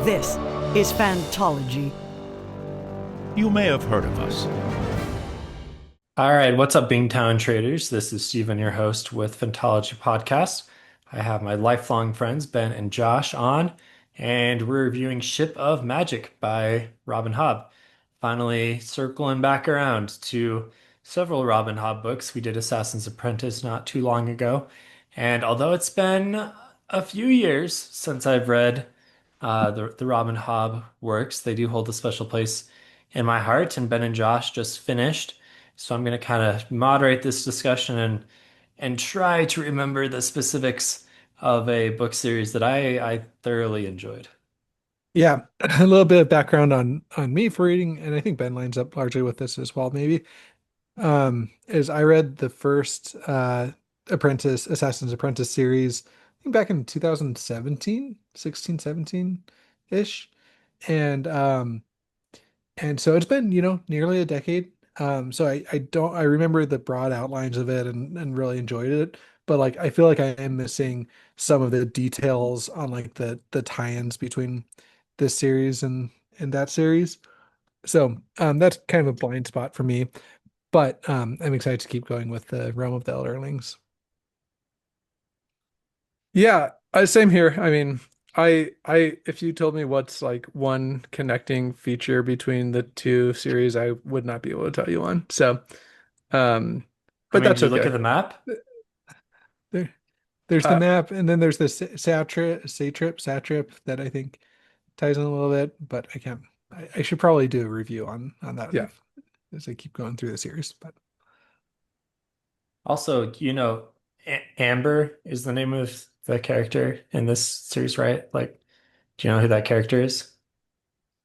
This is Fantology. You may have heard of us. All right, what's up, Bingtown traders? This is Steven, your host with Phantology Podcast. I have my lifelong friends Ben and Josh on, and we're reviewing Ship of Magic by Robin Hobb. Finally, circling back around to several Robin Hobb books. We did Assassin's Apprentice not too long ago, and although it's been a few years since I've read the Robin Hobb works, they do hold a special place in my heart. And Ben and Josh just finished. So I'm going to kind of moderate this discussion and try to remember the specifics of a book series that I thoroughly enjoyed. Yeah, a little bit of background on me for reading, and I think Ben lines up largely with this as well, maybe. Is I read the first Assassin's Apprentice series, I think back in 2017, 16, 17-ish. And and so it's been, nearly a decade. So I remember the broad outlines of it and really enjoyed it. But like I feel like I am missing some of the details on like the tie-ins between this series and that series. So that's kind of a blind spot for me. But I'm excited to keep going with the Realm of the Elderlings. Yeah, same here. I mean, if you told me what's like one connecting feature between the two series, I would not be able to tell you one. So, um, I but mean, that's did you look at okay. the map? There, there's the Uh, map, and then there's the satrip that I think ties in a little bit, but I can't. I should probably do a review on that yeah. as I keep going through the series. But Also, Amber is the name of the character in this series, right? Like, do you know who that character is?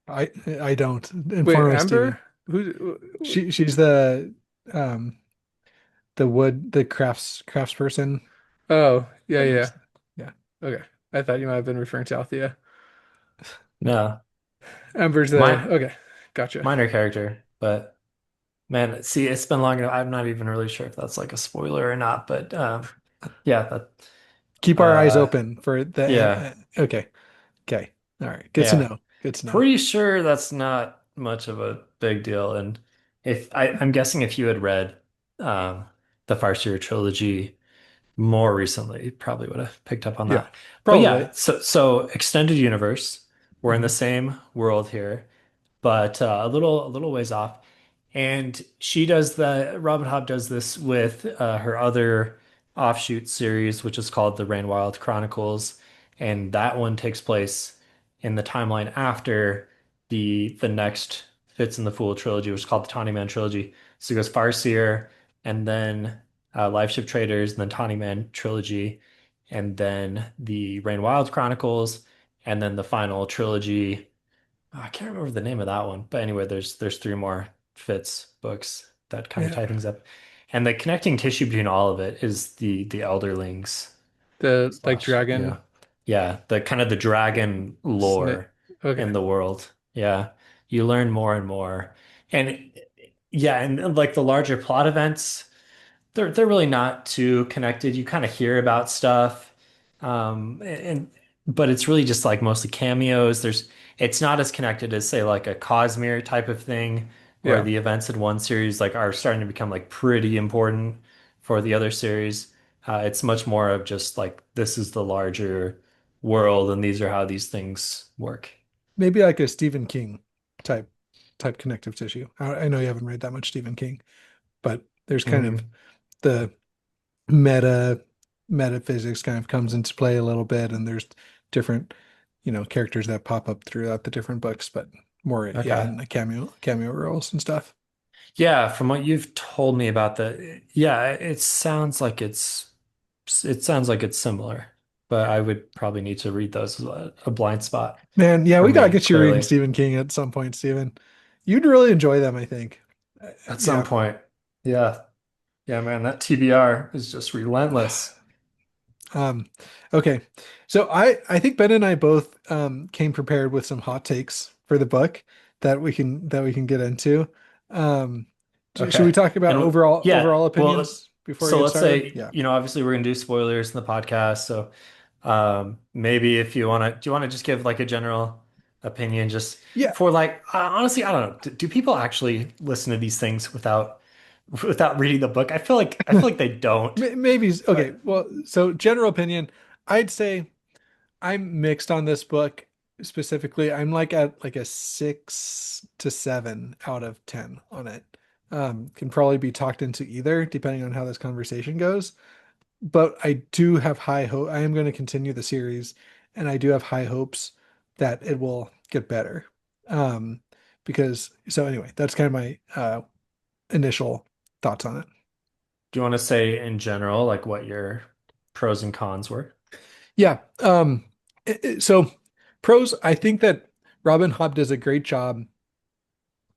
I don't Wait, inform me, Steven. Amber? Who? She's um the crafts person. Oh, yeah, That yeah. makes yeah. Okay. I thought you might have been referring to Althea. No, Amber's mine, okay. Gotcha. minor character, but. Man, see, it's been long enough. I'm not even really sure if that's like a spoiler or not, but yeah, Keep our eyes uh, open for yeah, the okay. Okay. All right. Good to yeah. know. Good to know. Pretty sure that's not much of a big deal. And I'm guessing if you had read um, the Farseer trilogy more recently, you probably would have picked up on Yeah. that. But Probably. yeah, so extended universe. We're in the Mhm. same world here, but a little ways off. And Robin Hobb does this with her other offshoot series, which is called the Rain Wild Chronicles. And that one takes place in the timeline after the next Fitz and the Fool trilogy, which is called the Tawny Man trilogy. So it goes Farseer, and then Liveship Traders, and then Tawny Man trilogy, and then the Rain Wild Chronicles, and then the final trilogy. Oh, I can't remember the name of that one, but anyway, there's three more Fitz books that kind of Yeah. tie things up, and the connecting tissue between all of it is the Elderlings The like slash dragon yeah, the kind of the dragon snit. lore Okay. in the world. Yeah, you learn more and more, and yeah, and like the larger plot events. They're really not too connected. You kind of hear about stuff, and but it's really just like mostly cameos. It's not as connected as say like a Cosmere type of thing, where Yeah. the events in one series like are starting to become like pretty important for the other series. It's much more of just like this is the larger world, and these are how these things work. Maybe like a Stephen King type type connective tissue. I know you haven't read that much Stephen King, but there's kind of Hmm. the meta metaphysics kind of comes into play a little bit, and there's different, characters that pop up throughout the different books, but more, yeah, Okay. in the cameo roles and stuff. Yeah, from what you've told me about yeah, it sounds like it's similar, but I would probably need to read those as a blind spot Man, yeah, for we gotta me, get you reading clearly, Stephen King at some point, Stephen. You'd really enjoy them, I think. at some Yeah. point. Yeah. Yeah, man, that TBR is just relentless. Um, okay. So I think Ben and I both came prepared with some hot takes for the book that we can get into. Um, should we Okay. talk about And yeah, overall well, opinions before we so get let's started? say, Yeah. obviously we're gonna do spoilers in the podcast. So maybe if you wanna, do you wanna just give like a general opinion just Yeah, for like honestly, I don't know. Do people actually listen to these things without reading the book? I feel like they don't. maybe okay. But Well, so general opinion, I'd say I'm mixed on this book specifically. I'm like at like a 6 to 7 out of 10 on it. Can probably be talked into either depending on how this conversation goes. But I do have high hope. I am going to continue the series, and I do have high hopes that it will get better. Um, because so anyway, that's kind of my initial thoughts on it. do you want to say in general like what your pros and cons were? Yeah. So pros, I think that Robin Hobb does a great job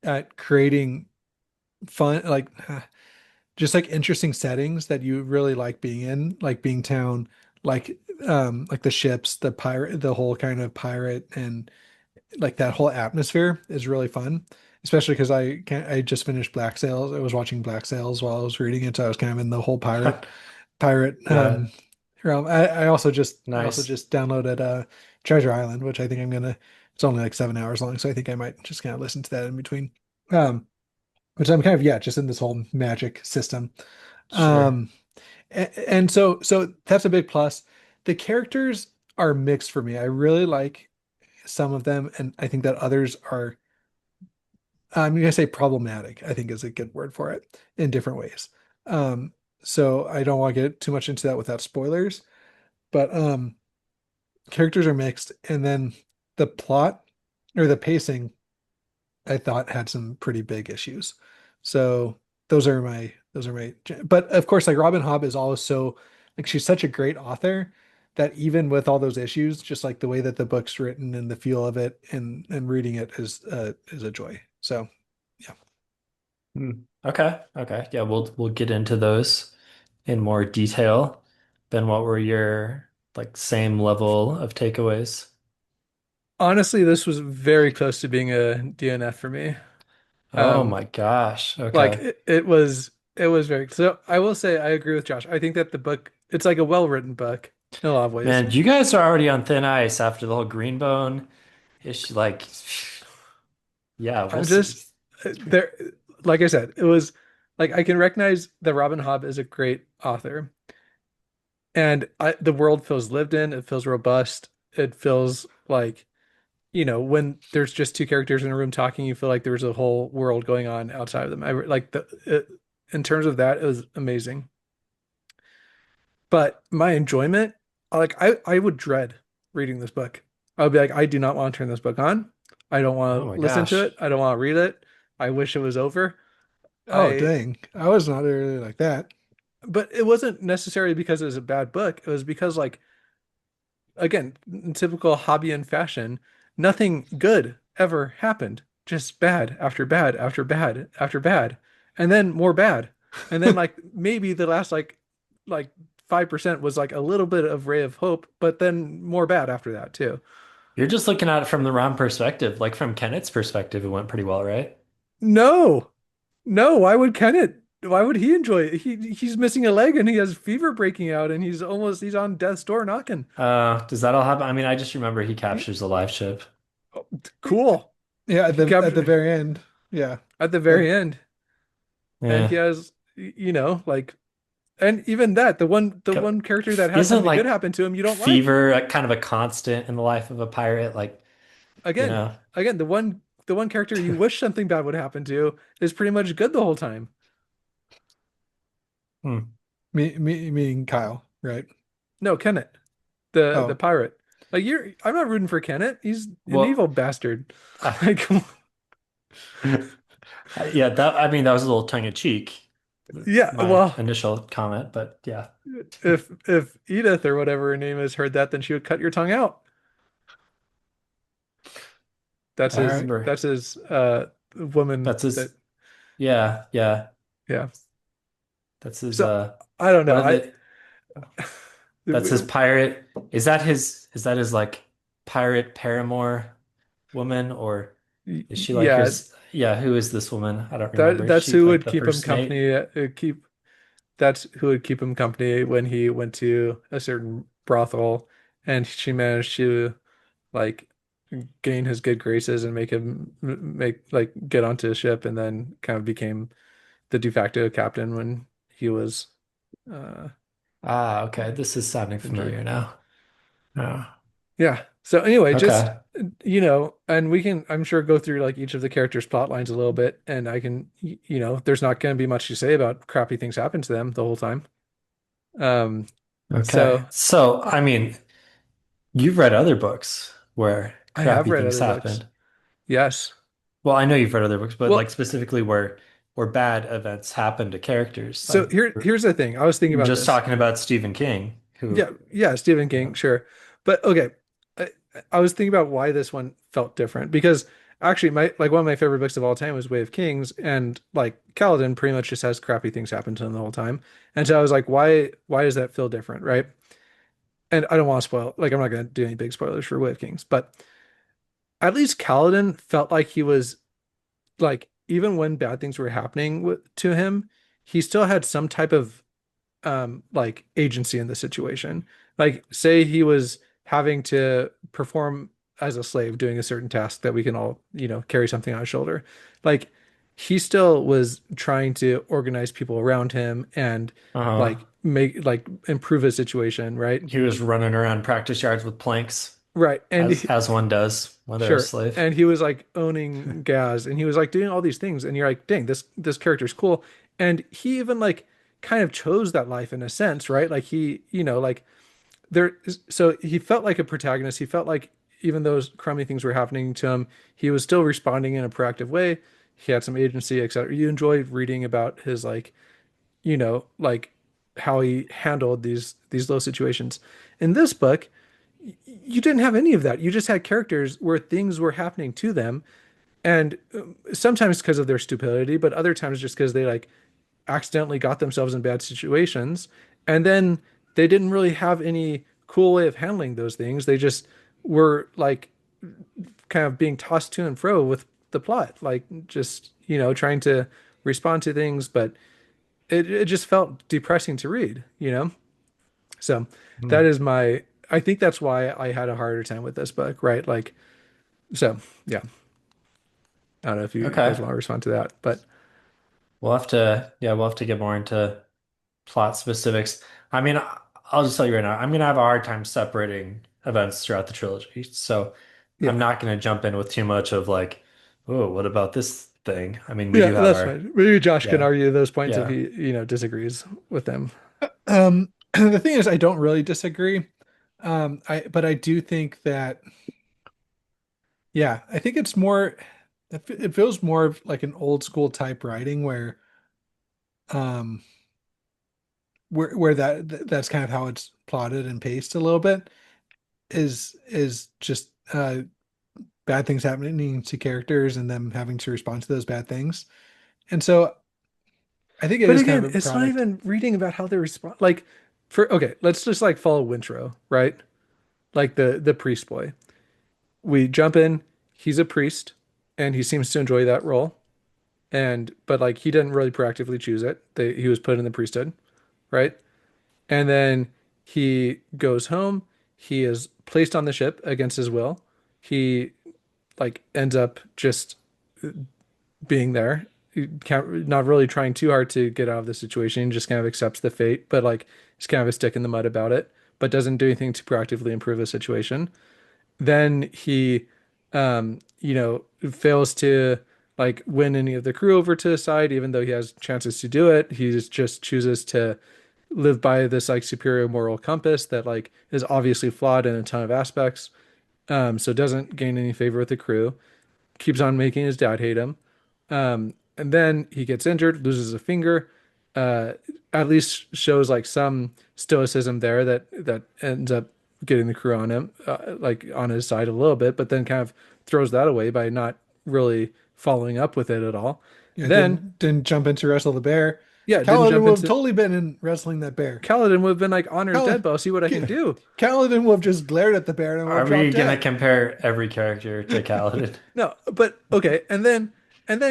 at creating fun, like just like interesting settings that you really like being in, like being town, like the ships, the pirate, the whole kind of pirate and like that whole atmosphere is really fun. Especially because I just finished Black Sails. I was watching Black Sails while I was reading it, so I was kind of in the whole pirate Yeah, realm. I also nice. just downloaded Treasure Island, which I think I'm gonna. It's only like 7 hours long, so I think I might just kind of listen to that in between. Um, which I'm kind of yeah, just in this whole magic system. Sure. Um, and so that's a big plus. The characters are mixed for me. I really like some of them, and I think that others are. I'm gonna say problematic. I think is a good word for it in different ways. Um, so I don't want to get too much into that without spoilers, but characters are mixed, and then the plot or the pacing I thought had some pretty big issues. So those are my but of course like Robin Hobb is always so like she's such a great author that even with all those issues, just like the way that the book's written and the feel of it and reading it is a joy. So yeah. Hmm. Okay. Okay. Yeah, we'll get into those in more detail. Ben, what were your like same level of takeaways? Honestly, this was very close to being a DNF for me. Oh Um, my gosh. like Okay. it was very so I will say I agree with Josh. I think that the book it's like a well-written book in a lot of ways. Man, you guys are already on thin ice after the whole Greenbone issue. Like, yeah, we'll I'm see. just there like I said, it was like I can recognize that Robin Hobb is a great author. And the world feels lived in, it feels robust. It feels like, when there's just two characters in a room talking, you feel like there's a whole world going on outside of them. In terms of that, it was amazing. But my enjoyment, like I would dread reading this book. I would be like, I do not want to turn this book on. I don't Oh want my to listen to gosh. it. I don't want to read it. I wish it was over. Oh I, dang. I was not really like that. but it wasn't necessarily because it was a bad book. It was because like again, in typical Hobbian fashion, nothing good ever happened. Just bad after bad after bad after bad, and then more bad, and then like maybe the last like 5% was like a little bit of ray of hope, but then more bad after that too. You're just looking at it from the wrong perspective. Like from Kennett's perspective, it went pretty well, right? No, no. Why would Kenneth? Why would he enjoy it? He's missing a leg and he has fever breaking out and he's on death's door knocking. Does that all happen? I mean, I just remember he He- captures the live ship. cool. Yeah, He at the captured very end. Yeah. at the That very end. And he Yeah. has like and even that the one character that has Isn't something good like happen to him you don't like. fever kind of a constant in the life of a pirate? Like, you Again, know, the one character you wish something bad would happen to is pretty much good the whole time. hmm. meaning Kyle, right? No, Kenneth, the Oh, pirate. Like I'm not rooting for Kenneth. He's an Well, evil bastard. uh, Like come on. yeah, that I mean that was a little tongue in cheek, Yeah, my well, initial comment, but yeah. if Edith or whatever her name is heard that, then she would cut your tongue out. That's I all his right. remember that's his woman that's that his yeah, yeah. yeah. That's his So I don't what know. are I the that's his pirate. Is that his like pirate paramour woman or is she like Yeah, his yeah, who is this woman? I don't that remember. Is that's she who like would the keep him first mate? company. That's who would keep him company when he went to a certain brothel, and she managed to like gain his good graces and make him make like get onto a ship, and then kind of became the de facto captain when he was uh Ah, okay. This is sounding injured. familiar now. Oh, Yeah. So anyway, just okay. and we can, I'm sure, go through like each of the characters' plot lines a little bit, and I can, there's not going to be much to say about crappy things happen to them the whole time. Um, Okay. so So, I mean, you've read other books where I have crappy read things other books. happened. Yes. Well, I know you've read other books, but like Well, specifically where bad events happen to characters. so here's the thing. I was thinking I'm about just this. talking about Stephen King, who, Yeah, yeah, Stephen you King, know, sure. But okay, I, I was thinking about why this one felt different because actually my like one of my favorite books of all time was Way of Kings, and like Kaladin pretty much just has crappy things happen to him the whole time. And so I was like, why does that feel different, right? And I don't want to spoil, like I'm not going to do any big spoilers for Way of Kings, but at least Kaladin felt like he was like even when bad things were happening to him, he still had some type of like agency in the situation. Like say he was having to perform as a slave doing a certain task that we can all, carry something on his shoulder. Like he still was trying to organize people around him and uh, like make like improve his situation, right? he was running around practice yards with planks, Right. And as one does when they're a sure. slave. And he was like owning Gaz and he was like doing all these things and you're like, dang, this character's cool. And he even like kind of chose that life in a sense, right? Like he, like so he felt like a protagonist. He felt like even though crummy things were happening to him, he was still responding in a proactive way. He had some agency, etc. You enjoyed reading about his like, like how he handled these low situations. In this book, you didn't have any of that. You just had characters where things were happening to them, and sometimes because of their stupidity, but other times just because they like accidentally got themselves in bad situations, and then they didn't really have any cool way of handling those things. They just were like kind of being tossed to and fro with the plot, like just trying to respond to things, but it just felt depressing to read. So Hmm. that is my. I think that's why I had a harder time with this book, right? Like, so yeah. I don't know if you guys Okay. want to respond to that, but We'll have to get more into plot specifics. I mean, I'll just tell you right now, I'm gonna have a hard time separating events throughout the trilogy. So I'm yeah, not gonna jump in with too much of like, oh, what about this thing? I mean, we yeah, do have that's our, fine. Maybe Josh can yeah, argue those points if yeah. he, disagrees with them. The thing is, I don't really disagree. But I do think that, yeah, I think it's more, it feels more of like an old school type writing um, where that's kind of how it's plotted and paced a little bit is just bad things happening to characters and them having to respond to those bad things. And so I think it But is kind again, of a it's not product. even reading about how they respond. Like, for okay, let's just like follow Wintro, right? Like the priest boy. We jump in. He's a priest, and he seems to enjoy that role. And but like he didn't really proactively choose it. He was put in the priesthood, right? And then he goes home. He is placed on the ship against his will. He like ends up just being there. He can't, not really trying too hard to get out of the situation. He just kind of accepts the fate, but like he's kind of a stick in the mud about it, but doesn't do anything to proactively improve the situation. Then he, fails to like win any of the crew over to his side, even though he has chances to do it. He just chooses to live by this like superior moral compass that like is obviously flawed in a ton of aspects. So doesn't gain any favor with the crew. Keeps on making his dad hate him. And then he gets injured, loses a finger. Uh, at least shows like some stoicism there that ends up getting the crew on him, like on his side a little bit, but then kind of throws that away by not really following up with it at all. Yeah, And then, didn't jump in to wrestle the bear. yeah, didn't Kaladin jump would have into totally been in wrestling that bear. Kaladin would have been like, honor's Kal dead, but I'll see what I can do. Kaladin would have just glared at the bear and would Are have we dropped gonna dead. compare every character to Kaladin? No, but okay, and then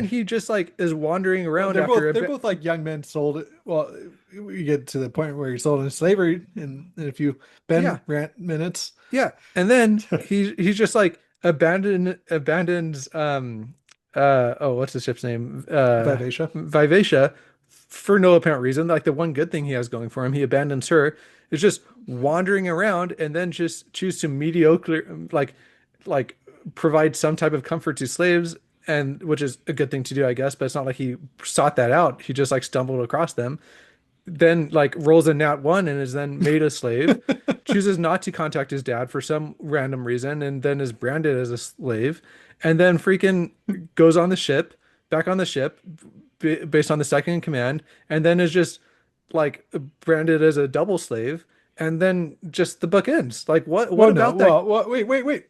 he just like is wandering Well, around after a they're bit. both like young men sold. Well, we get to the point where he's sold into slavery in a few Yeah, Ben rant minutes. yeah, and then he's just like abandons oh, what's the ship's name? Vivacia. Vivacia, for no apparent reason. Like the one good thing he has going for him, he abandons her. Is just wandering around and then just choose to mediocre like provide some type of comfort to slaves, and which is a good thing to do, I guess, but it's not like he sought that out. He just like stumbled across them, then like rolls a nat one and is then made a slave, chooses not to contact his dad for some random reason, and then is branded as a slave, and then freaking goes on the ship, back on the ship, based on the second in command, and then is just like branded as a double slave, and then just the book ends. Like what Well, no, about that? wait.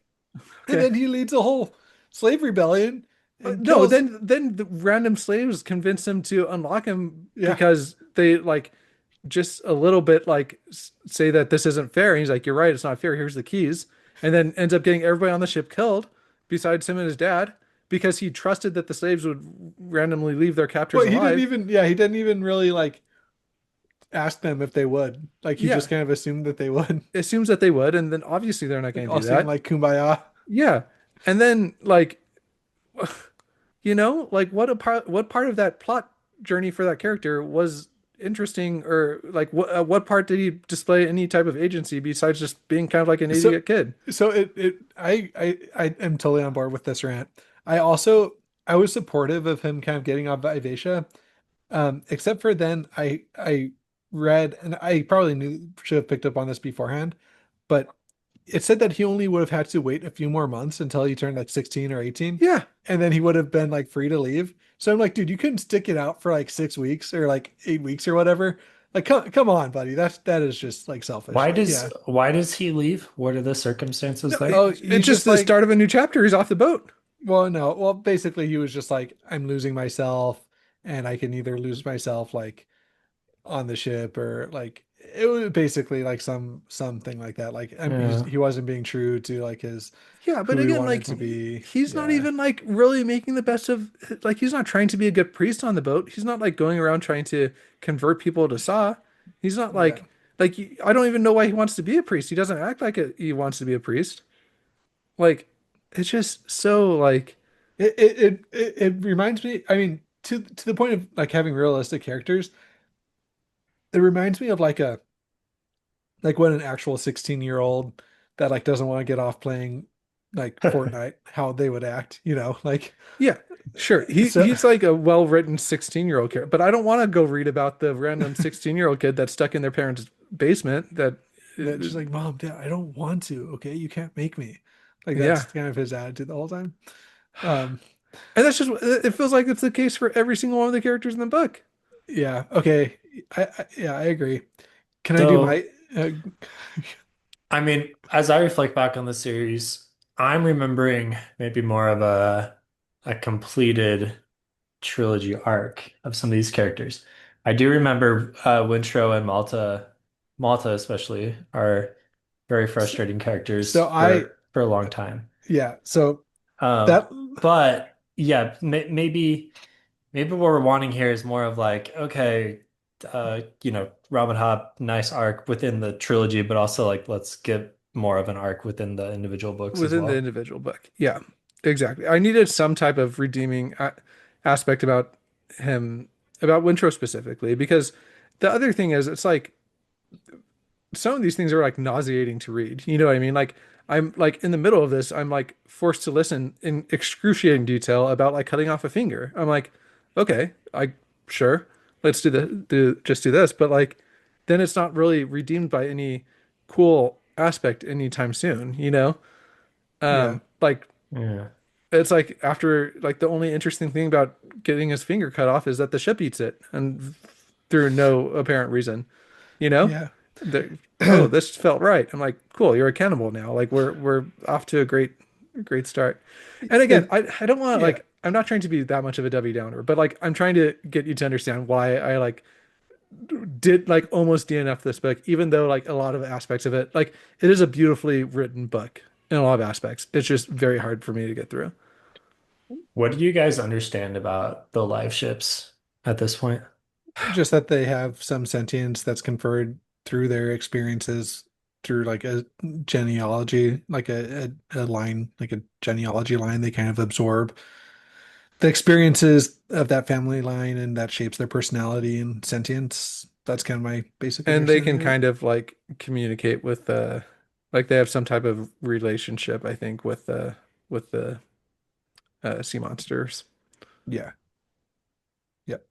And Okay. then he leads a whole slave rebellion and No, kills. then the random slaves convince him to unlock him Yeah. because they like just a little bit like say that this isn't fair. And he's like, "You're right, it's not fair. Here's the keys." And then ends up getting everybody on the ship killed besides him and his dad because he trusted that the slaves would randomly leave their captors Well, he didn't alive. even, yeah, he didn't even really like ask them if they would. Like he Yeah, just kind of assumed that they would, assumes that they would, and then obviously they're not like going to all do singing that. like Kumbaya. Yeah. And then like like what part of that plot journey for that character was interesting, or like what part did he display any type of agency besides just being kind of like an So, idiot kid? so I am totally on board with this rant. I also, I was supportive of him kind of getting off Vivacia. Except for then I read, and I probably knew, should have picked up on this beforehand, but it said that he only would have had to wait a few more months until he turned like 16 or 18, Yeah, and then he would have been like free to leave. So I'm like, dude, you couldn't stick it out for like 6 weeks or like 8 weeks or whatever. Like, come on, buddy. That is just like selfish. Like, yeah. Why does he leave? What are the circumstances No, there? oh, it's he's just just the like, start of a new chapter. He's off the boat. well, no, well, basically he was just like, I'm losing myself, and I can either lose myself like on the ship, or like it was basically like something like that. Like Yeah. he wasn't being true to like his Yeah, but who he again, wanted like to be. he's not Yeah, even like really making the best of, like he's not trying to be a good priest on the boat. He's not like going around trying to convert people to Saw. He's not yeah. I don't even know why he wants to be a priest. He doesn't act like he wants to be a priest. Like it's just so like It reminds me. I mean, to the point of like having realistic characters, it reminds me of like when an actual 16-year-old that like doesn't want to get off playing like Fortnite, how they would act. Like yeah, sure. so. He's like a well-written 16-year-old character, but I don't want to go read about the random 16-year-old kid that's stuck in their parents' basement that That just like, mom, dad, I don't want to. Okay, you can't make me. Like that's yeah. kind of his attitude the whole time. Um, And that's just it feels like it's the case for every single one of the characters in the book. yeah, okay, yeah, I agree. Can I do So, my? Uh, I mean, as I reflect back on the series, I'm remembering maybe more of a completed trilogy arc of some of these characters. I do remember Wintro and Malta especially are very so, frustrating characters so I, for a long time. yeah, so Um, that, but yeah, maybe what we're wanting here is more of like, okay, Robin Hobb, nice arc within the trilogy, but also like let's get more of an arc within the individual books as Within the well. individual book. Yeah, exactly. I needed some type of redeeming aspect about him, about Wintro specifically, because the other thing is, it's like some of these things are like nauseating to read. You know what I mean? Like I'm like in the middle of this, I'm like forced to listen in excruciating detail about like cutting off a finger. I'm like, okay, I sure, let's just do this, but like then it's not really redeemed by any cool aspect anytime soon, you know? yeah, Like Yeah. it's like after like the only interesting thing about getting his finger cut off is that the ship eats it and through no apparent reason, you know? yeah, The, oh, this felt right. I'm like, cool, you're a cannibal now. Like we're off to a great start. And again, it, I don't want to yeah, like I'm not trying to be that much of a Debbie Downer, but like I'm trying to get you to understand why I like did like almost DNF this book, even though like a lot of aspects of it, like it is a beautifully written book in a lot of aspects. It's just very hard for me to get through. What do you guys understand about the live ships at this point? just that they have some sentience that's conferred through their experiences through like a genealogy, like a line, like a genealogy line. They kind of absorb the experiences of that family line, and that shapes their personality and sentience. That's kind of my basic And they can understanding of it. kind of like communicate with like they have some type of relationship, I think, with the sea monsters. Yeah. Yep.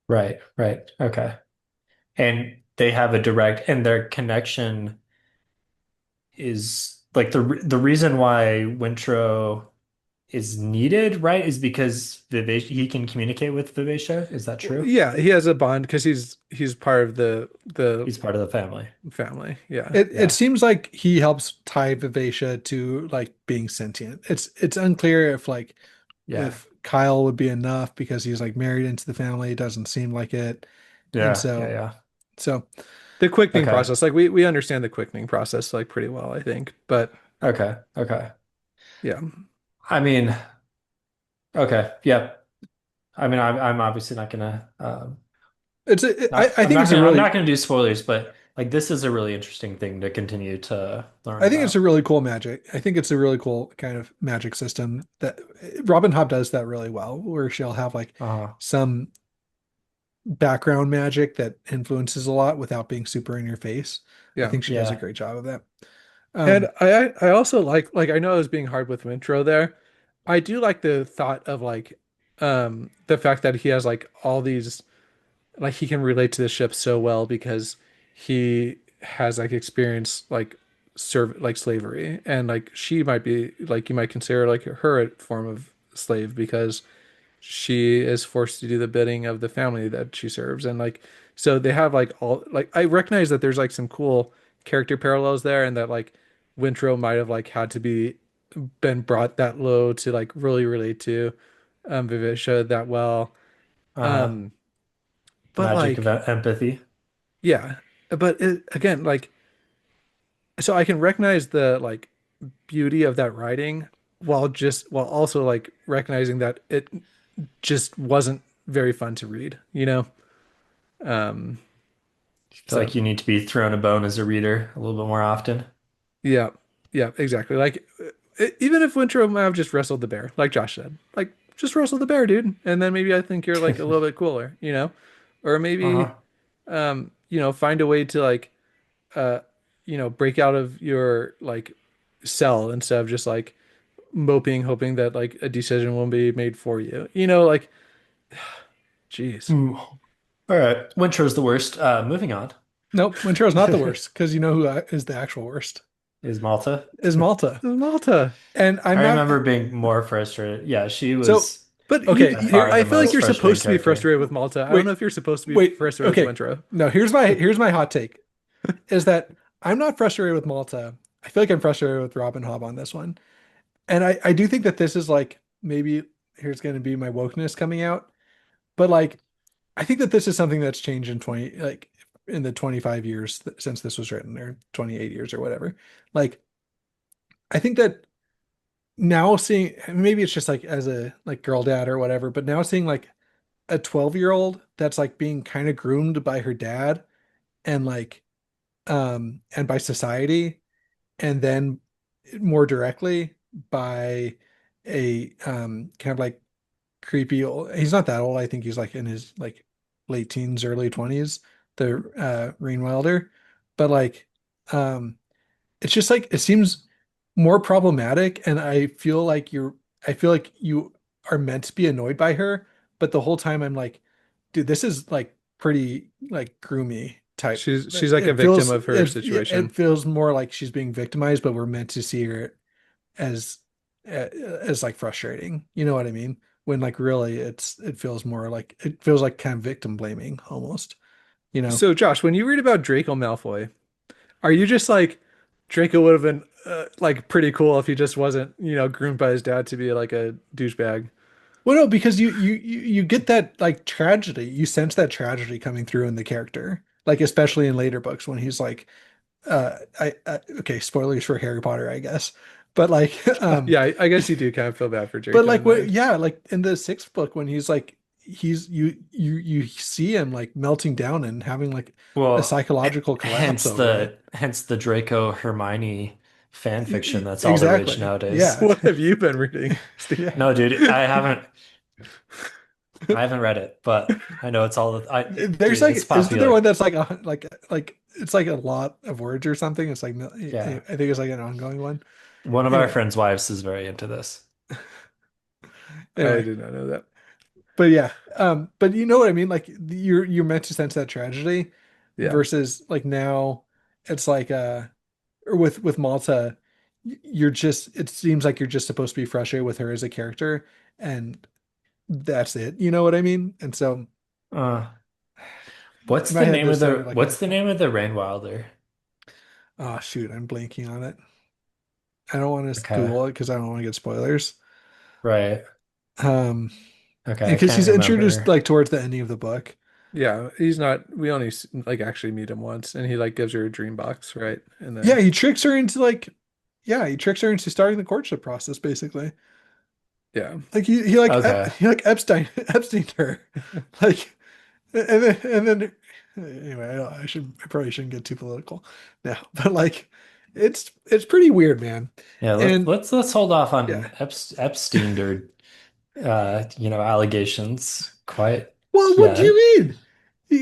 Right, right. Okay. And they have a direct, and their connection is like the reason why Wintro is needed, right? Is because Vivacia, he can communicate with Vivacia. Is that Well, true? yeah, he has a bond because he's part of the He's part of the family. family. Yeah. It Yeah. seems like he helps tie Vivacia to like being sentient. It's unclear if like Yeah. if Kyle would be enough because he's like married into the family. It doesn't seem like it. And Yeah. Yeah. so Yeah. so The quickening Okay. process, like we understand the quickening process like pretty well, I think. But Okay. Okay. yeah. I mean, okay. Yeah. I mean, I'm obviously not gonna I think it's a I'm really not gonna do spoilers, but like this is a really interesting thing to continue to learn I think it's a about. really cool magic. I think it's a really cool kind of magic system that Robin Hobb does that really well, where she'll have like Uh, some background magic that influences a lot without being super in your face. I Yeah. think she does a yeah. great job of that. And Um, I also like I know I was being hard with Mintro there. I do like the thought of like the fact that he has like all these like he can relate to the ship so well because he has like experienced like serve like slavery, and like she might be like you might consider like her a form of slave because she is forced to do the bidding of the family that she serves, and like so they have like all like I recognize that there's like some cool character parallels there, and that like Wintro might have like had to be been brought that low to like really relate to Vivicia that well. Uh, um the but magic of like empathy. yeah, but again, like, so I can recognize the like beauty of that writing while also like recognizing that it just wasn't very fun to read, you know? Um, I feel so like you need to be thrown a bone as a reader a little bit more often. yeah, yeah, exactly. Like, even if Winter might have just wrestled the bear, like Josh said, like just wrestle the bear, dude, and then maybe I think you're like a little bit cooler, you know? Or maybe, Uh-huh. find a way to like, uh, break out of your like cell instead of just like moping, hoping that like a decision will be made for you. Like, jeez. Hmm. All right. Winter's the worst. Moving on nope, Wintro's not the worst because you know who is the actual worst is Malta. is Malta. Malta. And I'm I not remember being more frustrated. Yeah, she so was But okay. by far I the feel like most you're frustrating supposed to be character. frustrated with Malta. I don't Wait, know if you're supposed to be wait. frustrated with Okay, Wintro. no. Here's my hot take is that I'm not frustrated with Malta. I feel like I'm frustrated with Robin Hobb on this one, and I do think that this is like maybe here's going to be my wokeness coming out, but like I think that this is something that's changed in 20 like in the 25 years since this was written or 28 years or whatever. Like I think that now seeing maybe it's just like as a like girl dad or whatever, but now seeing like a 12-year-old that's like being kind of groomed by her dad and like and by society and then more directly by a kind of like creepy old he's not that old. I think he's like in his like late teens, early 20s, the Rain Wilder. But like it's just like it seems more problematic, and I feel like you are meant to be annoyed by her, but the whole time I'm like, dude, this is like pretty like groomy type. She's like a victim of her It situation. feels more like she's being victimized, but we're meant to see her as as like frustrating. You know what I mean? When like really it feels more like it feels like kind of victim blaming almost, you know? So, Josh, when you read about Draco Malfoy, are you just like Draco would have been like pretty cool if he just wasn't, groomed by his dad to be like a douchebag? Well, no, because you get that like tragedy. You sense that tragedy coming through in the character, like especially in later books when he's like, okay, spoilers for Harry Potter, I guess, but like, Yeah, I guess you do kind of feel bad for but Draco like in what, there. yeah, like in the sixth book when he's like you see him like melting down and having like a Well, psychological collapse over it. hence the Draco Hermione fan fiction that's all the rage Exactly. nowadays. Yeah. What have you been reading, Steve? Yeah. No, dude, I haven't read it, but I know it's all There's dude, it's like, isn't there one popular. that's like like it's like a lot of words or something? It's like I Yeah. think it's like an ongoing one. One of our Anyway, friends' wives is very into this. I anyway, did not know that. but yeah, but you know what I mean? Like you're meant to sense that tragedy Yeah. versus like now it's like or with Malta, you're just it seems like you're just supposed to be frustrated with her as a character, and that's it. You know what I mean? And so Uh, in my head, this sounded like what's a the name of the Rain Wilder? oh shoot, I'm blanking on it. I don't want to Okay. Google it because I don't want to get spoilers. Right. Um, Okay, I because can't he's introduced remember. like towards the ending of the book. Yeah, he's not. We only like actually meet him once, and he like gives her a dream box, right? And Yeah, then he tricks her into like, yeah, he tricks her into starting the courtship process, basically. yeah, Like Okay. he like Epstein her, like, and then anyway, I probably shouldn't get too political now, but like, it's pretty weird, man. Yeah, And let's hold off yeah, on Epstein or allegations quite well, what do yet. you mean?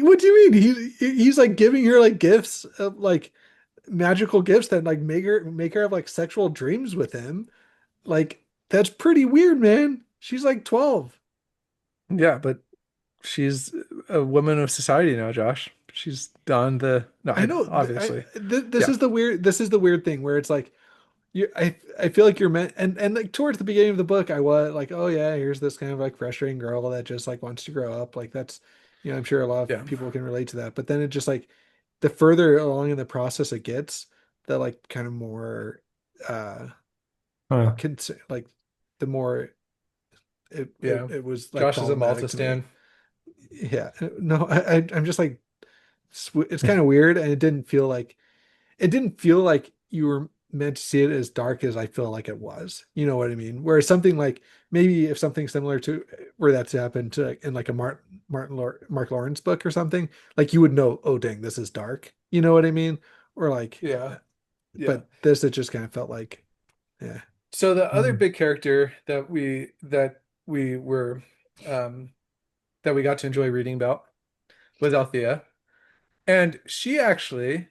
What do you mean? He's like giving her like gifts of like magical gifts that like make her have like sexual dreams with him. Like that's pretty weird, man. She's like 12. yeah, but she's a woman of society now, Josh. She's done the no, I I know. obviously, This yeah, is the weird. This is the weird thing where it's like I feel like you're meant and like towards the beginning of the book, I was like, oh yeah, here's this kind of like frustrating girl that just like wants to grow up. Like that's I'm sure a lot of yeah, people can relate to that. But then it just like the further along in the process it gets, the like kind of more uh Huh. like the more yeah. it was like Josh is a Malta problematic to me. stan. Yeah. No, I'm just like it's kind of weird and it didn't feel like you were meant to see it as dark as I feel like it was. You know what I mean? Whereas something like maybe if something similar to where that's happened to in like a Mark Lawrence book or something, like you would know, oh dang, this is dark. You know what I mean? Or like, Yeah, yeah. but this it just kind of felt like, yeah. So the other Mhm. big character that we were um that we got to enjoy reading about was Althea, and she actually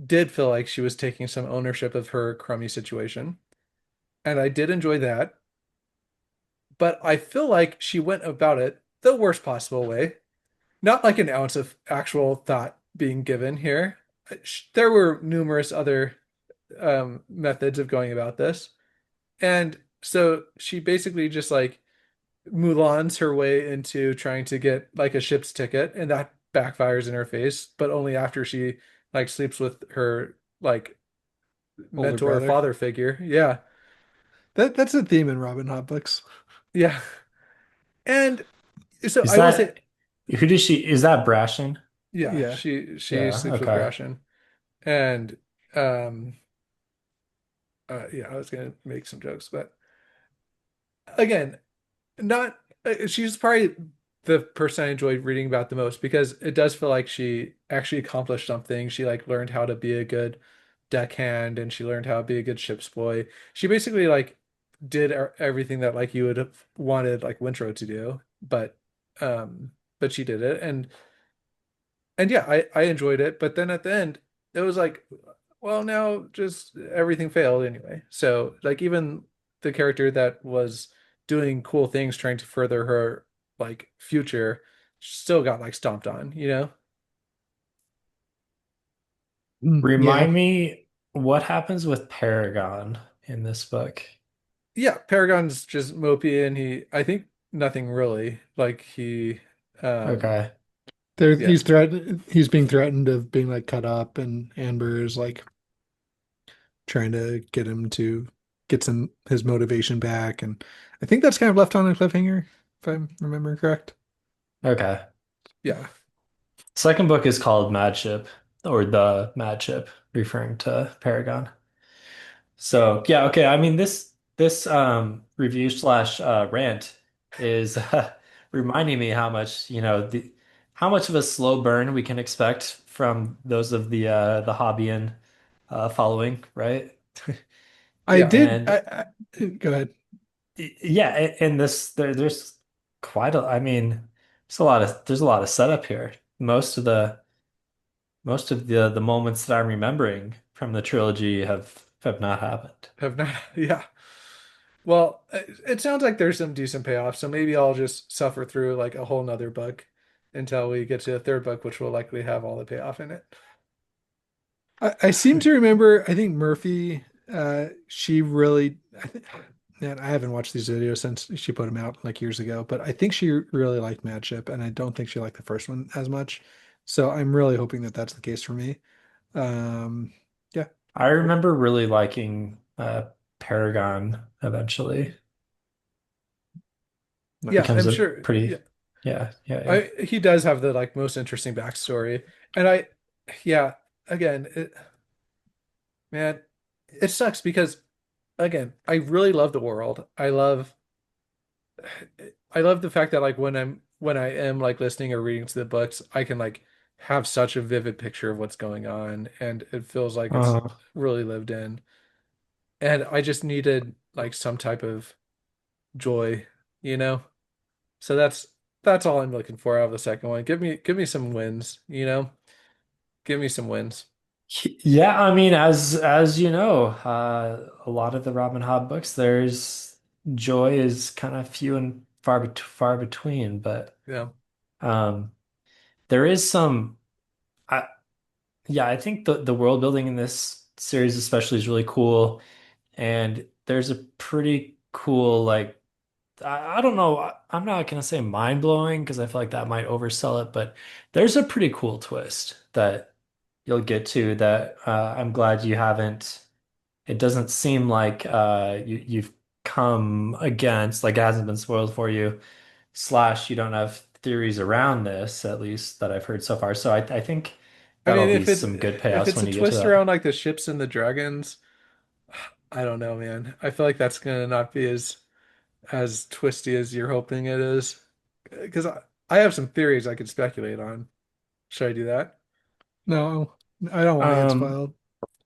did feel like she was taking some ownership of her crummy situation, and I did enjoy that. But I feel like she went about it the worst possible way. Not like an ounce of actual thought being given here. There were numerous other methods of going about this. And so she basically just like Mulan's her way into trying to get like a ship's ticket, and that backfires in her face, but only after she like sleeps with her like Older mentor or brother. father figure. Yeah. That's a theme in Robin Hood books. Yeah. And so Is I will say, that who does she is that Brashen? yeah, Yeah. she Yeah, sleeps with okay. Brashen. And um yeah, I was gonna make some jokes, but again, not she's probably the person I enjoyed reading about the most because it does feel like she actually accomplished something. She like learned how to be a good deckhand and she learned how to be a good ship's boy. She basically like did everything that like you would have wanted like Winthrop to do, but she did it and yeah, I enjoyed it. But then at the end, it was like, well, now just everything failed anyway. So like even the character that was doing cool things trying to further her like future still got like stomped on, you know? Yeah. Remind me what happens with Paragon in this book. Yeah, Paragon's just mopey and I think nothing really. Like Okay. There yeah, he's being threatened of being like cut up and Amber is like trying to get him to get some his motivation back and I think that's kind of left on a cliffhanger if I remember correct. Okay. yeah, Second book is called Mad Ship or The Mad Ship, referring to Paragon. So yeah, okay. I mean this review slash rant is reminding me how much, how much of a slow burn we can expect from those of the Hobbyian following, right? I Yeah. did. And Go ahead. yeah, and there's quite a, I mean, there's a lot of setup here. Most of the moments that I'm remembering from the trilogy have not happened. Have not. Yeah. Well, it sounds like there's some decent payoff, so maybe I'll just suffer through like a whole nother book until we get to the third book, which will likely have all the payoff in it. I seem to remember. I think Murphy. She really. Man, I haven't watched these videos since she put them out like years ago, but I think she really liked Madship, and I don't think she liked the first one as much. So I'm really hoping that that's the case for me. Um, yeah. I remember really liking Paragon eventually. Yeah, Becomes I'm a sure. Yeah, pretty, yeah, yeah, yeah. he does have the like most interesting backstory, and yeah, again, man, it sucks because again, I really love the world. I love the fact that like when I am like listening or reading to the books, I can like have such a vivid picture of what's going on, and it feels like it's Uh, really lived in. And I just needed like some type of joy, you know? So that's all I'm looking for out of the second one. Give me some wins, you know? Give me some wins. yeah, I mean, as you know, a lot of the Robin Hobb books, there's joy is kind of few and far between, but Yeah. um, there is some. I, yeah, I think the world building in this series especially is really cool, and there's a pretty cool like I don't know. I'm not gonna say mind blowing because I feel like that might oversell it, but there's a pretty cool twist that you'll get to that I'm glad you haven't. It doesn't seem like you've come against, like it hasn't been spoiled for you, slash you don't have theories around this, at least that I've heard so far. So I think I mean, that'll be some good if payoffs it's when a you get to twist that. around like the ships and the dragons, I don't know, man. I feel like that's gonna not be as twisty as you're hoping it is. Because I have some theories I could speculate on. Should I do that? No, I don't want to get Um, spoiled.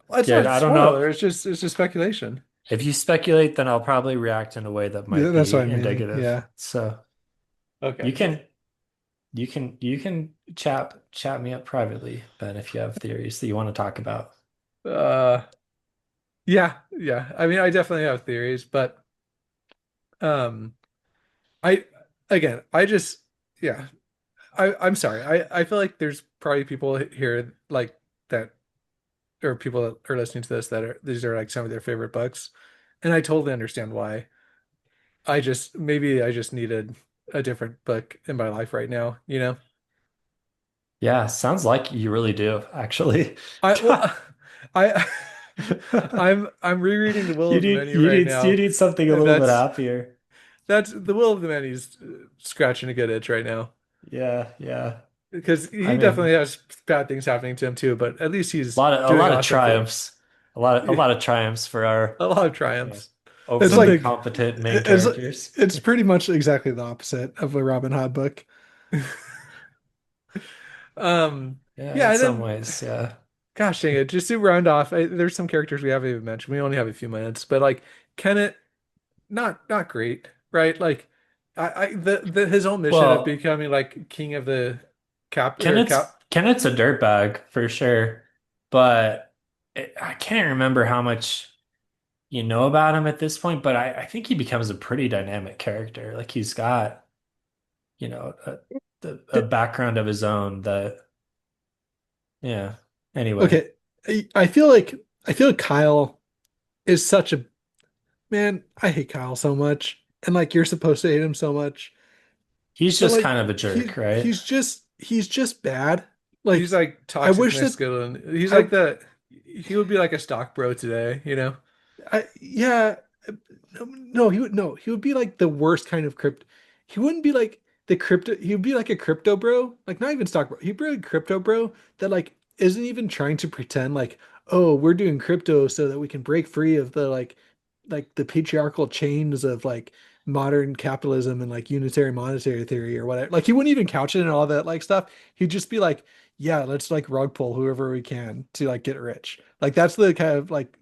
Well, it's yeah, not I don't know. spoiler. It's just speculation. If you speculate, then I'll probably react in a way that Yeah, might that's what be I mean. indicative. Yeah. So Okay. you can you can chat me up privately, Ben, if you have theories that you want to talk about. Uh, yeah, yeah. I mean, I definitely have theories, but um, I again, I just yeah. I'm sorry. I feel like there's probably people here like that, or people that are listening to this that are these are like some of their favorite books, and I totally understand why. Maybe I just needed a different book in my life right now, you know? Yeah, sounds like you really do, actually. I well, I I'm rereading The Will You of the need Many you right need you now, need something a and little bit happier. that's The Will of the Many's scratching a good itch right now Yeah, yeah. because I he definitely mean, has bad things happening to him too, but at least he's a doing lot of awesome things. triumphs. A lot of triumphs for our A lot of yeah, triumphs. It's overly like Something. competent main it's characters. it's pretty much exactly the opposite of a Robin Hood book. Um, Yeah, in yeah, and some then ways, yeah. gosh dang it, just to round off, there's some characters we haven't even mentioned. We only have a few minutes, but like Kenneth, not great, right? Like the his whole mission of Well, becoming like king of the cap. Kenneth's a dirtbag for sure, but I can't remember how much you know about him at this point, but I think he becomes a pretty dynamic character. Like he's got, you know, a background of his own that, yeah. Anyway, Okay, I feel like Kyle is such a man. I hate Kyle so much, and like you're supposed to hate him so much, he's but just like kind of a jerk, right? he's just bad. He's Like like I toxic wish that masculine. He's I like the he would be like a stock bro today, you know? I yeah, no, he would be like the worst kind of crypto. He wouldn't be like the crypto. He would be like a crypto bro, like not even stock bro. He'd be like a crypto bro that like isn't even trying to pretend like, oh, we're doing crypto so that we can break free of the like like the patriarchal chains of like modern capitalism and like unitary monetary theory or whatever. Like he wouldn't even couch it and all that like stuff. He'd just be like, yeah, let's like rug pull whoever we can to like get rich. Like that's the kind of like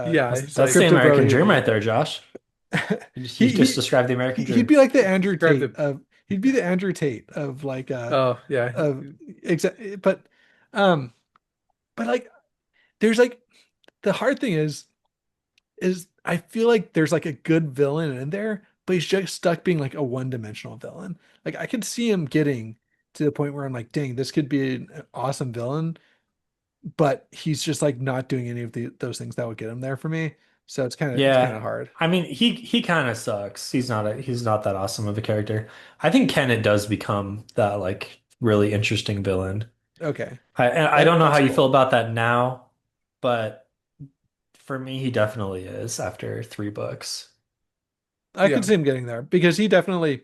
Yeah, That's, it's that's the like crypto bro American he would dream be. right there, Josh. You he just he described the American he'd dream. be like the Andrew describe Tate the. of he'd be the Andrew Tate of like Oh yeah, of exact um but like there's like the hard thing is I feel like there's like a good villain in there, but he's just stuck being like a one-dimensional villain. Like I could see him getting to the point where I'm like, dang, this could be an awesome villain, but he's just like not doing any of those things that would get him there for me. So it's kind Yeah. of hard. I mean, he kind of sucks. He's not that awesome of a character. I think Kenneth does become that like really interesting villain. Okay. And I don't know how That's you feel cool. about that now, but for me, he definitely is after 3 books. I could yeah, see him getting there because he definitely,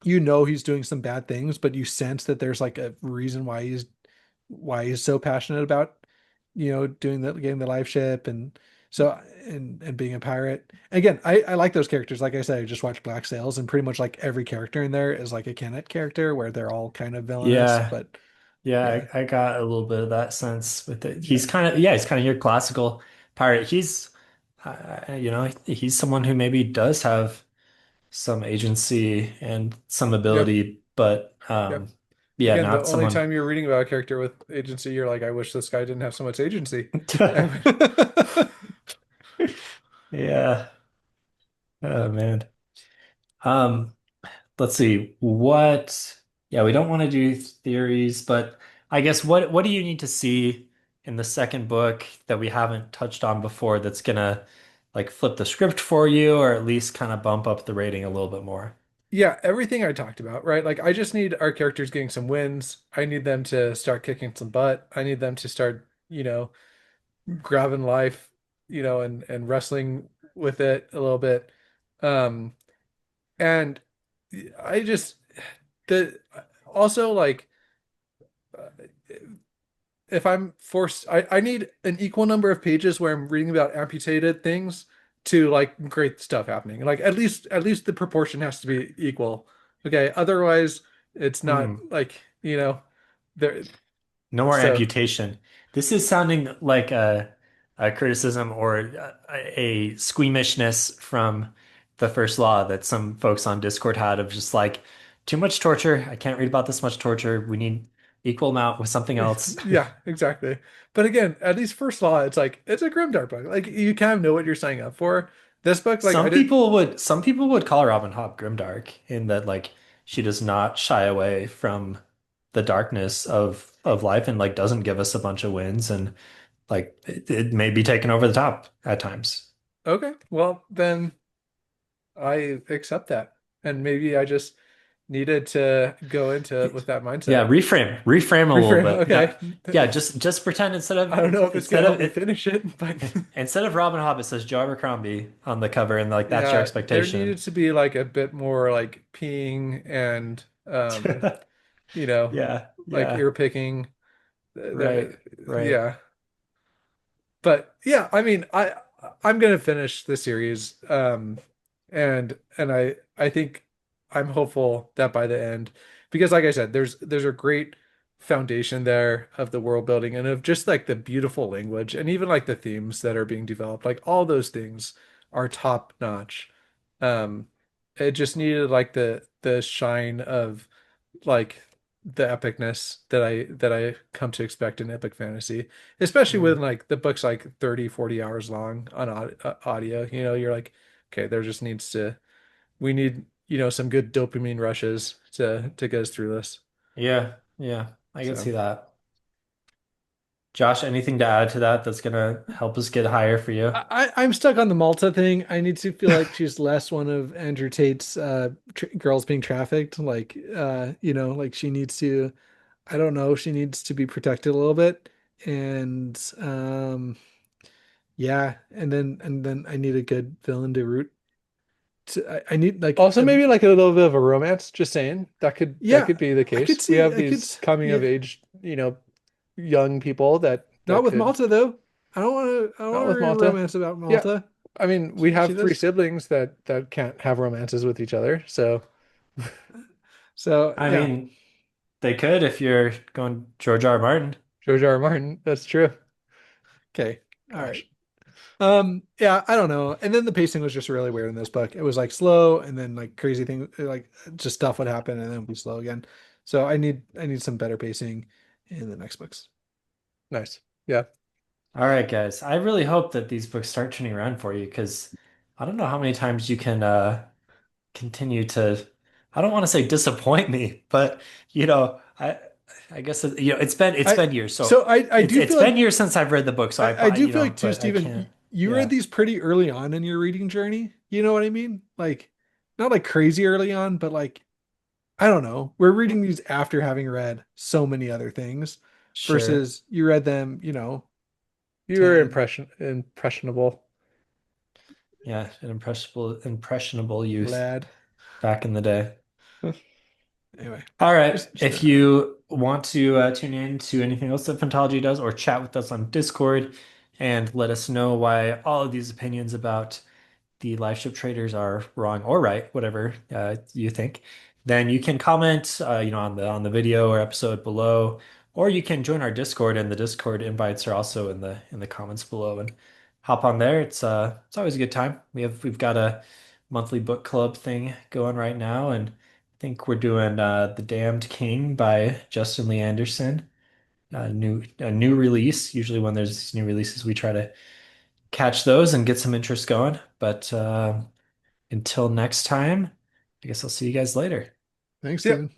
you know, he's doing some bad things, but you sense that there's like a reason why he's so passionate about, you know, doing the getting the live ship and so and being a pirate. Again, I like those characters. Like I said, I just watched Black Sails and pretty much like every character in there is like a Kenneth character where they're all kind of villainous, Yeah. but Yeah, yeah, I got a little bit of that sense with it. yeah, He's kind of your classical pirate. He's someone who maybe does have some agency and some yep, ability, but yep. yeah, Again, the not only someone. time you're reading about a character with agency, you're like, I wish this guy didn't have so much agency. I would, Yeah. Oh man. Um, let's see. Yeah, we don't want to do theories, but I guess what do you need to see in the second book that we haven't touched on before that's gonna like flip the script for you or at least kind of bump up the rating a little bit more? yeah, everything I talked about, right? Like, I just need our characters getting some wins. I need them to start kicking some butt. I need them to start, grabbing life, and wrestling with it a little bit. Um, and I just the also like if I'm forced, I need an equal number of pages where I'm reading about amputated things to like great stuff happening. Like at least the proportion has to be equal. Okay, otherwise it's not Hmm. like, there. No more So amputation. This is sounding like a criticism or a squeamishness from the first law that some folks on Discord had of just like too much torture. I can't read about this much torture. We need equal amount with something else. yeah, exactly. But again, at least first law, it's like it's a grimdark book. Like you kind of know what you're signing up for. This book, like I did. Some people would call Robin Hobb grimdark in that like she does not shy away from the darkness of life and like doesn't give us a bunch of wins and like it may be taken over the top at times. Okay, well then I accept that, and maybe I just needed to go into it with that Yeah, mindset. reframe a little Reframe. bit. Yeah, Okay. yeah, just pretend I don't know if it's gonna help me finish it, but instead of Robin Hobb, it says Joe Abercrombie on the cover, and like that's your yeah, there expectation. needed to be like a bit more like peeing and you know, Yeah, like yeah, ear picking. right, right. Yeah. But yeah, I mean, I'm gonna finish the series, and I think I'm hopeful that by the end, because like I said, there's a great foundation there of the world building and of just like the beautiful language and even like the themes that are being developed, like all those things are top notch. Um, it just needed like the shine of like the epicness that I come to expect in epic fantasy, especially when Mm. like the book's like 30, 40 hours long on audio. You're like, okay, we need, some good dopamine rushes to get us through this. Yeah, yeah, I can So see that. Josh, anything to add to that that's gonna help us get higher for you? I'm stuck on the Malta thing. I need to feel like she's less one of Andrew Tate's girls being trafficked. Like you know, like she needs to, I don't know, she needs to be protected a little bit. And yeah, and then I need a good villain to root to, I need like also maybe like a little bit of a romance, just saying that could yeah, be the I could case. We see have I could these coming of yeah, age, young people that not with could Malta though. I don't not want with to Malta. romance about Yeah. Malta. I mean, we She have three does. siblings that can't have romances with each other. So So I yeah, mean, they could if you're going George R. R. Martin. George R. R. Martin, that's true. okay, all right. Gosh. Yeah, I don't know. And then the pacing was just really weird in this book. It was like slow, and then like crazy thing, like just stuff would happen, and then it'd be slow again. So I need some better pacing in the next books. Nice. Yeah. All right, guys. I really hope that these books start turning around for you because I don't know how many times you can continue to, I don't want to say disappoint me, but I guess it's I been years. So so I it's do it's feel been like years since I've read the book. So I do feel like too, but I Stephen, can't. you read Yeah, these pretty early on in your reading journey. You know what I mean? Like not like crazy early on, but like I don't know. We're reading these after having read so many other things sure. versus you read them, You were 10 impressionable. Yeah, an impressionable youth lad. back in the day. Anyway, All right. just If you want to tune in to anything else that Phantology does or chat with us on Discord and let us know why all of these opinions about the live ship traders are wrong or right, whatever you think, then you can comment, on the video or episode below, or you can join our Discord, and the Discord invites are also in the comments below, and hop on there. It's always a good time. We've got a monthly book club thing going right now, and I think we're doing The Damned King by Justin Lee Anderson, a new release. Usually when there's these new releases, we try to catch those and get some interest going. But until next time, I guess I'll see you guys later. thanks, Yep. Stephen.